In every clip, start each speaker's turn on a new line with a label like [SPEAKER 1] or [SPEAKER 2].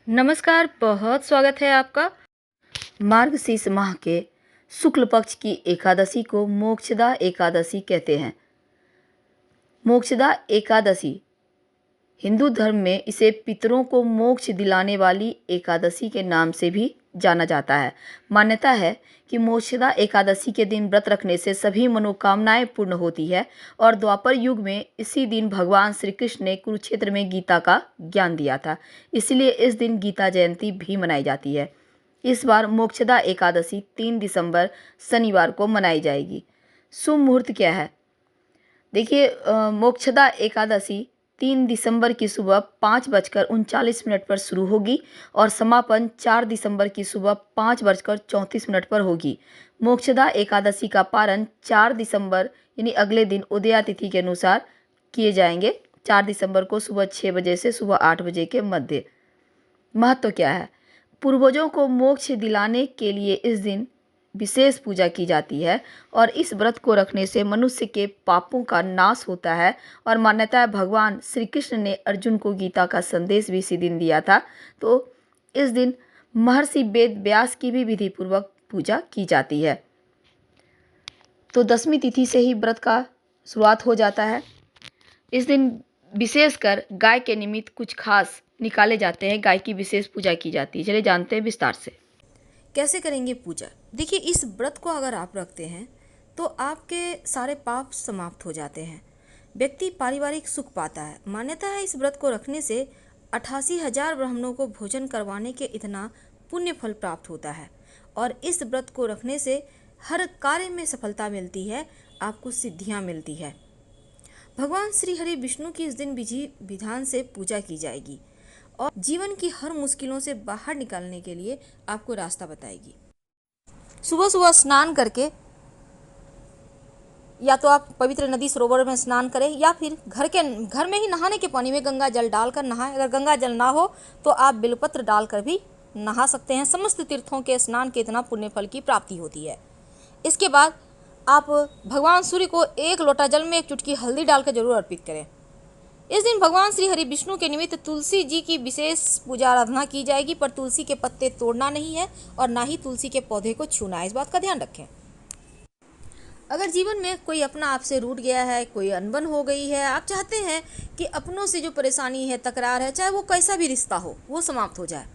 [SPEAKER 1] नमस्कार, बहुत स्वागत है आपका। मार्गशीर्ष माह के शुक्ल पक्ष की एकादशी को मोक्षदा एकादशी कहते हैं। मोक्षदा एकादशी हिंदू धर्म में इसे पितरों को मोक्ष दिलाने वाली एकादशी के नाम से भी जाना जाता है। मान्यता है कि मोक्षदा एकादशी के दिन व्रत रखने से सभी मनोकामनाएं पूर्ण होती है और द्वापर युग में इसी दिन भगवान श्री कृष्ण ने कुरुक्षेत्र में गीता का ज्ञान दिया था। इसलिए इस दिन गीता जयंती भी मनाई जाती है। इस बार मोक्षदा एकादशी 3 दिसंबर शनिवार को मनाई जाएगी। शुभ मुहूर्त क्या है? देखिए, मोक्षदा एकादशी 3 दिसंबर की सुबह 5:39 पर शुरू होगी और समापन 4 दिसंबर की सुबह 5:34 पर होगी। मोक्षदा एकादशी का पारण 4 दिसंबर यानी अगले दिन उदया तिथि के अनुसार किए जाएंगे। 4 दिसंबर को सुबह 6 बजे से सुबह 8 बजे के मध्य। महत्व क्या है? पूर्वजों को मोक्ष दिलाने के लिए इस दिन विशेष पूजा की जाती है और इस व्रत को रखने से मनुष्य के पापों का नाश होता है। और मान्यता है भगवान श्री कृष्ण ने अर्जुन को गीता का संदेश भी इसी दिन दिया था। तो इस दिन महर्षि वेद व्यास की भी विधि पूर्वक पूजा की जाती है। तो 10वीं तिथि से ही व्रत का शुरुआत हो जाता है। इस दिन विशेषकर गाय के निमित्त कुछ खास निकाले जाते हैं। गाय की विशेष पूजा की जाती है। चलिए जानते हैं विस्तार से
[SPEAKER 2] कैसे करेंगे पूजा। देखिए, इस व्रत को अगर आप रखते हैं तो आपके सारे पाप समाप्त हो जाते हैं। व्यक्ति पारिवारिक सुख पाता है। मान्यता है इस व्रत को रखने से 88,000 ब्राह्मणों को भोजन करवाने के इतना पुण्य फल प्राप्त होता है और इस व्रत को रखने से हर कार्य में सफलता मिलती है, आपको सिद्धियां मिलती है। भगवान श्री हरि विष्णु की इस दिन विधि विधान से पूजा की जाएगी और जीवन की हर मुश्किलों से बाहर निकालने के लिए आपको रास्ता बताएगी। सुबह सुबह स्नान करके या तो आप पवित्र नदी सरोवर में स्नान करें या फिर घर में ही नहाने के पानी में गंगा जल डालकर नहाएं। अगर गंगा जल ना हो तो आप बिल्वपत्र डालकर भी नहा सकते हैं। समस्त तीर्थों के स्नान के इतना पुण्य फल की प्राप्ति होती है। इसके बाद आप भगवान सूर्य को 1 लोटा जल में 1 चुटकी हल्दी डालकर जरूर अर्पित करें। इस दिन भगवान श्री हरि विष्णु के निमित्त तुलसी जी की विशेष पूजा आराधना की जाएगी, पर तुलसी के पत्ते तोड़ना नहीं है और ना ही तुलसी के पौधे को छूना है। इस बात का ध्यान रखें। अगर जीवन में कोई अपना आपसे रूठ गया है, कोई अनबन हो गई है, आप चाहते हैं कि अपनों से जो परेशानी है, तकरार है, चाहे वो कैसा भी रिश्ता हो, वो समाप्त हो जाए,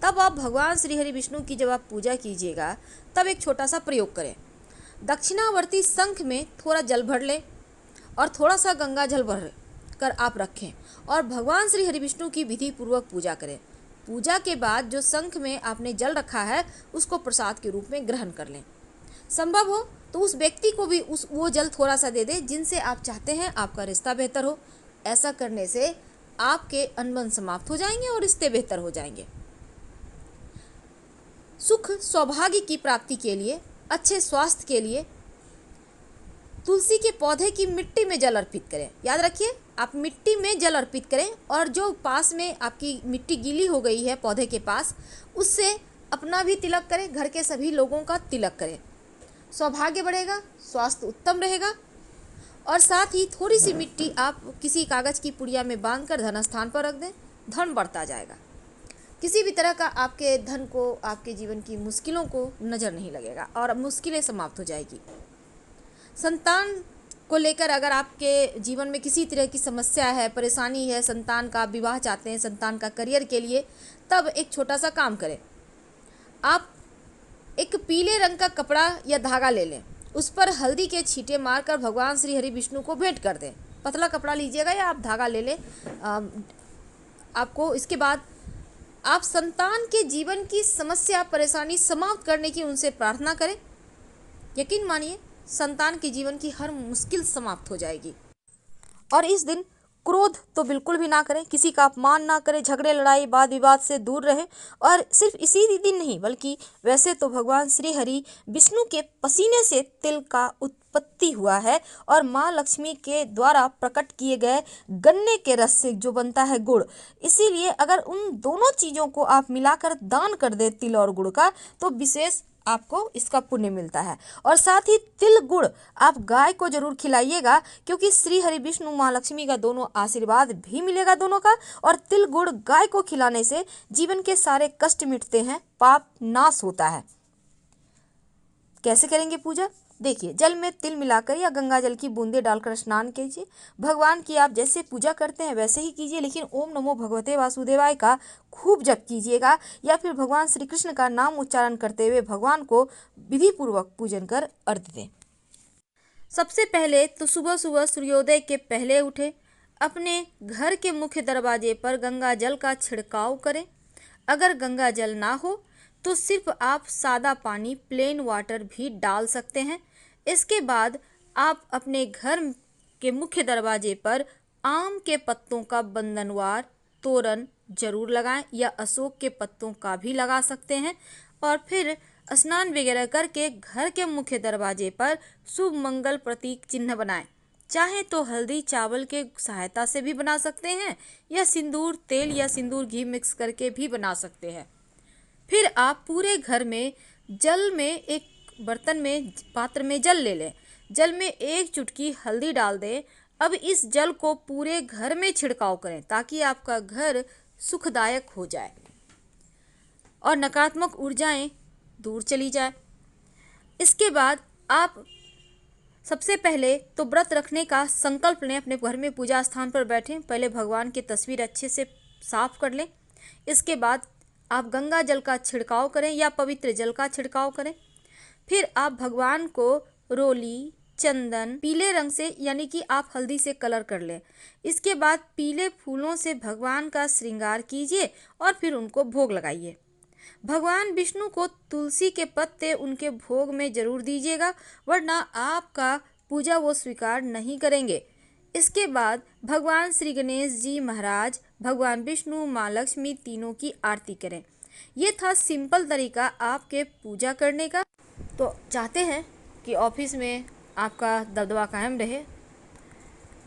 [SPEAKER 2] तब आप भगवान श्री हरि विष्णु की जब आप पूजा कीजिएगा तब एक छोटा सा प्रयोग करें। दक्षिणावर्ती शंख में थोड़ा जल भर लें और थोड़ा सा गंगा जल भर कर आप रखें और भगवान श्री हरि विष्णु की विधि पूर्वक पूजा करें। पूजा के बाद जो शंख में आपने जल रखा है उसको प्रसाद के रूप में ग्रहण कर लें। संभव हो तो उस व्यक्ति को भी वो जल थोड़ा सा दे दें जिनसे आप चाहते हैं आपका रिश्ता बेहतर हो। ऐसा करने से आपके अनबन समाप्त हो जाएंगे और रिश्ते बेहतर हो जाएंगे। सुख सौभाग्य की प्राप्ति के लिए, अच्छे स्वास्थ्य के लिए तुलसी के पौधे की मिट्टी में जल अर्पित करें। याद रखिए, आप मिट्टी में जल अर्पित करें और जो पास में आपकी मिट्टी गीली हो गई है पौधे के पास, उससे अपना भी तिलक करें, घर के सभी लोगों का तिलक करें। सौभाग्य बढ़ेगा, स्वास्थ्य उत्तम रहेगा और साथ ही थोड़ी सी मिट्टी आप किसी कागज की पुड़िया में बांधकर धन स्थान पर रख दें, धन बढ़ता जाएगा। किसी भी तरह का आपके धन को, आपके जीवन की मुश्किलों को नज़र नहीं लगेगा और मुश्किलें समाप्त हो जाएगी। संतान को लेकर अगर आपके जीवन में किसी तरह की समस्या है, परेशानी है, संतान का विवाह चाहते हैं, संतान का करियर के लिए, तब एक छोटा सा काम करें। आप एक पीले रंग का कपड़ा या धागा ले लें, उस पर हल्दी के छींटे मारकर भगवान श्री हरि विष्णु को भेंट कर दें। पतला कपड़ा लीजिएगा या आप धागा ले लें आपको। इसके बाद आप संतान के जीवन की समस्या, परेशानी समाप्त करने की उनसे प्रार्थना करें। यकीन मानिए, संतान के जीवन की हर मुश्किल समाप्त हो जाएगी। और इस दिन क्रोध तो बिल्कुल भी ना करें, किसी का अपमान ना करें, झगड़े लड़ाई वाद विवाद से दूर रहें। और सिर्फ इसी दिन नहीं बल्कि वैसे तो भगवान श्री हरि विष्णु के पसीने से तिल का उत्पत्ति हुआ है और माँ लक्ष्मी के द्वारा प्रकट किए गए गन्ने के रस से जो बनता है गुड़। इसीलिए अगर उन दोनों चीज़ों को आप मिलाकर दान कर दे तिल और गुड़ का, तो विशेष आपको इसका पुण्य मिलता है। और साथ ही तिल गुड़ आप गाय को जरूर खिलाइएगा, क्योंकि श्री हरि विष्णु महालक्ष्मी का दोनों आशीर्वाद भी मिलेगा दोनों का। और तिल गुड़ गाय को खिलाने से जीवन के सारे कष्ट मिटते हैं, पाप नाश होता है। कैसे करेंगे पूजा? देखिए, जल में तिल मिलाकर या गंगा जल की बूंदे डालकर स्नान कीजिए। भगवान की आप जैसे पूजा करते हैं वैसे ही कीजिए, लेकिन ओम नमो भगवते वासुदेवाय का खूब जप कीजिएगा, या फिर भगवान श्री कृष्ण का नाम उच्चारण करते हुए भगवान को विधि पूर्वक पूजन कर अर्घ्य दें। सबसे पहले तो सुबह सुबह सूर्योदय के पहले उठे, अपने घर के मुख्य दरवाजे पर गंगा जल का छिड़काव करें। अगर गंगा जल ना हो तो सिर्फ आप सादा पानी प्लेन वाटर भी डाल सकते हैं। इसके बाद आप अपने घर के मुख्य दरवाजे पर आम के पत्तों का बंधनवार तोरण जरूर लगाएं, या अशोक के पत्तों का भी लगा सकते हैं। और फिर स्नान वगैरह करके घर के मुख्य दरवाजे पर शुभ मंगल प्रतीक चिन्ह बनाएं। चाहे तो हल्दी चावल के सहायता से भी बना सकते हैं, या सिंदूर तेल या सिंदूर घी मिक्स करके भी बना सकते हैं। फिर आप पूरे घर में जल में एक बर्तन में पात्र में जल ले लें। जल में एक चुटकी हल्दी डाल दें। अब इस जल को पूरे घर में छिड़काव करें, ताकि आपका घर सुखदायक हो जाए और नकारात्मक ऊर्जाएं दूर चली जाए। इसके बाद आप सबसे पहले तो व्रत रखने का संकल्प लें। अपने घर में पूजा स्थान पर बैठें, पहले भगवान की तस्वीर अच्छे से साफ कर लें। इसके बाद आप गंगा जल का छिड़काव करें या पवित्र जल का छिड़काव करें। फिर आप भगवान को रोली, चंदन, पीले रंग से यानी कि आप हल्दी से कलर कर लें। इसके बाद पीले फूलों से भगवान का श्रृंगार कीजिए और फिर उनको भोग लगाइए। भगवान विष्णु को तुलसी के पत्ते उनके भोग में जरूर दीजिएगा, वरना आपका पूजा वो स्वीकार नहीं करेंगे। इसके बाद भगवान श्री गणेश जी महाराज, भगवान विष्णु, माँ लक्ष्मी तीनों की आरती करें। ये था सिंपल तरीका आपके पूजा करने का। तो चाहते हैं कि ऑफिस में आपका दबदबा कायम रहे,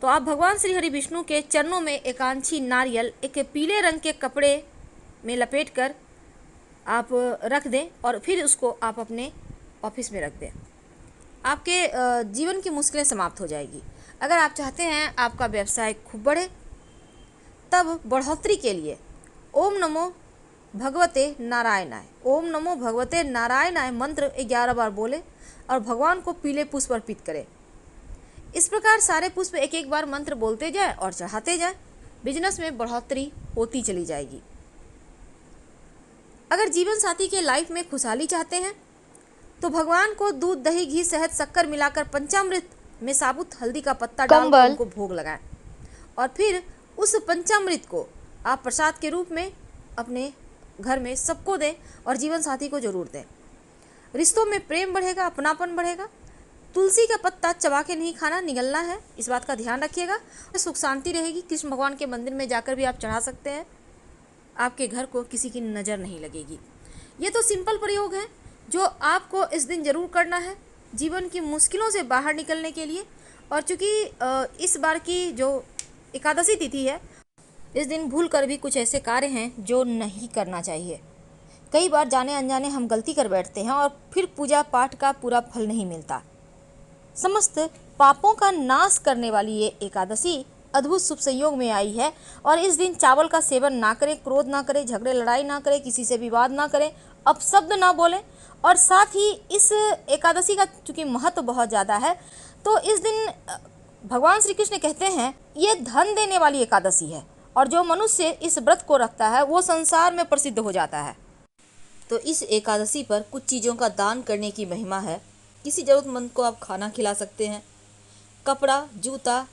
[SPEAKER 2] तो आप भगवान श्री हरि विष्णु के चरणों में एकांची नारियल एक पीले रंग के कपड़े में लपेटकर आप रख दें और फिर उसको आप अपने ऑफिस में रख दें। आपके जीवन की मुश्किलें समाप्त हो जाएगी। अगर आप चाहते हैं आपका व्यवसाय खूब बढ़े, तब बढ़ोतरी के लिए ओम नमो भगवते नारायणाय, ओम नमो भगवते नारायणाय मंत्र 11 बार बोले और भगवान को पीले पुष्प अर्पित करें। इस प्रकार सारे पुष्प एक एक बार मंत्र बोलते जाए और चढ़ाते जाए। बिजनेस में बढ़ोतरी होती चली जाएगी। अगर जीवन साथी के लाइफ में खुशहाली चाहते हैं, तो भगवान को दूध, दही, घी, शहद, शक्कर मिलाकर पंचामृत में साबुत हल्दी का पत्ता डालकर उनको भोग लगाएं और फिर उस पंचामृत को आप प्रसाद के रूप में अपने घर में सबको दें और जीवन साथी को जरूर दें। रिश्तों में प्रेम बढ़ेगा, अपनापन बढ़ेगा। तुलसी का पत्ता चबा के नहीं खाना, निगलना है, इस बात का ध्यान रखिएगा। सुख शांति रहेगी। कृष्ण भगवान के मंदिर में जाकर भी आप चढ़ा सकते हैं, आपके घर को किसी की नज़र नहीं लगेगी। ये तो सिंपल प्रयोग है जो आपको इस दिन जरूर करना है जीवन की मुश्किलों से बाहर निकलने के लिए। और चूँकि इस बार की जो एकादशी तिथि है, इस दिन भूल कर भी कुछ ऐसे कार्य हैं जो नहीं करना चाहिए। कई बार जाने अनजाने हम गलती कर बैठते हैं और फिर पूजा पाठ का पूरा फल नहीं मिलता। समस्त पापों का नाश करने वाली ये एकादशी अद्भुत शुभ संयोग में आई है और इस दिन चावल का सेवन ना करें, क्रोध ना करें, झगड़े लड़ाई ना करें, किसी से विवाद ना करें, अपशब्द ना बोलें। और साथ ही इस एकादशी का चूँकि महत्व बहुत ज़्यादा है, तो इस दिन भगवान श्री कृष्ण कहते हैं ये धन देने वाली एकादशी है और जो मनुष्य इस व्रत को रखता है वो संसार में प्रसिद्ध हो जाता है। तो इस एकादशी पर कुछ चीज़ों का दान करने की महिमा है। किसी ज़रूरतमंद को आप खाना खिला सकते हैं, कपड़ा, जूता,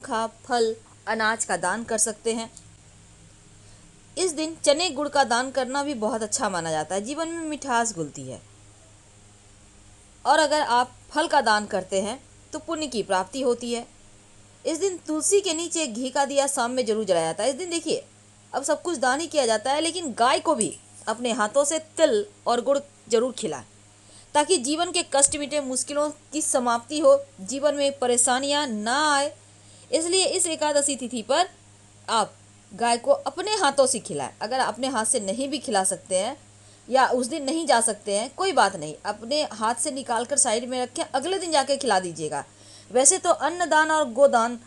[SPEAKER 2] फल, अनाज का दान कर सकते हैं। इस दिन चने गुड़ का दान करना भी बहुत अच्छा माना जाता है, जीवन में मिठास घुलती है। और अगर आप फल का दान करते हैं तो पुण्य की प्राप्ति होती है। इस दिन तुलसी के नीचे घी का दिया शाम में जरूर जलाया जाता है। इस दिन देखिए, अब सब कुछ दान ही किया जाता है, लेकिन गाय को भी अपने हाथों से तिल और गुड़ जरूर खिलाएं, ताकि जीवन के कष्ट मिटे, मुश्किलों की समाप्ति हो, जीवन में परेशानियां ना आए। इसलिए इस एकादशी तिथि पर आप गाय को अपने हाथों से खिलाएं। अगर अपने हाथ से नहीं भी खिला सकते हैं या उस दिन नहीं जा सकते हैं, कोई बात नहीं, अपने हाथ से निकाल कर साइड में रखें, अगले दिन जाके खिला दीजिएगा। वैसे तो अन्नदान और गोदान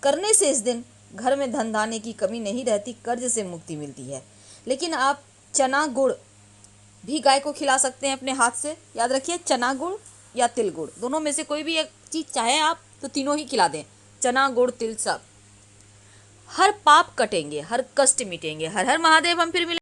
[SPEAKER 2] करने से इस दिन घर में धन धान्य की कमी नहीं रहती, कर्ज से मुक्ति मिलती है। लेकिन आप चना गुड़ भी गाय को खिला सकते हैं अपने हाथ से। याद रखिए, चना गुड़ या तिल गुड़, दोनों में से कोई भी एक चीज़ चाहे आप तो तीनों ही खिला दें, चना गुड़ तिल सब। हर पाप कटेंगे, हर कष्ट मिटेंगे। हर हर महादेव। हम फिर मिलेंगे।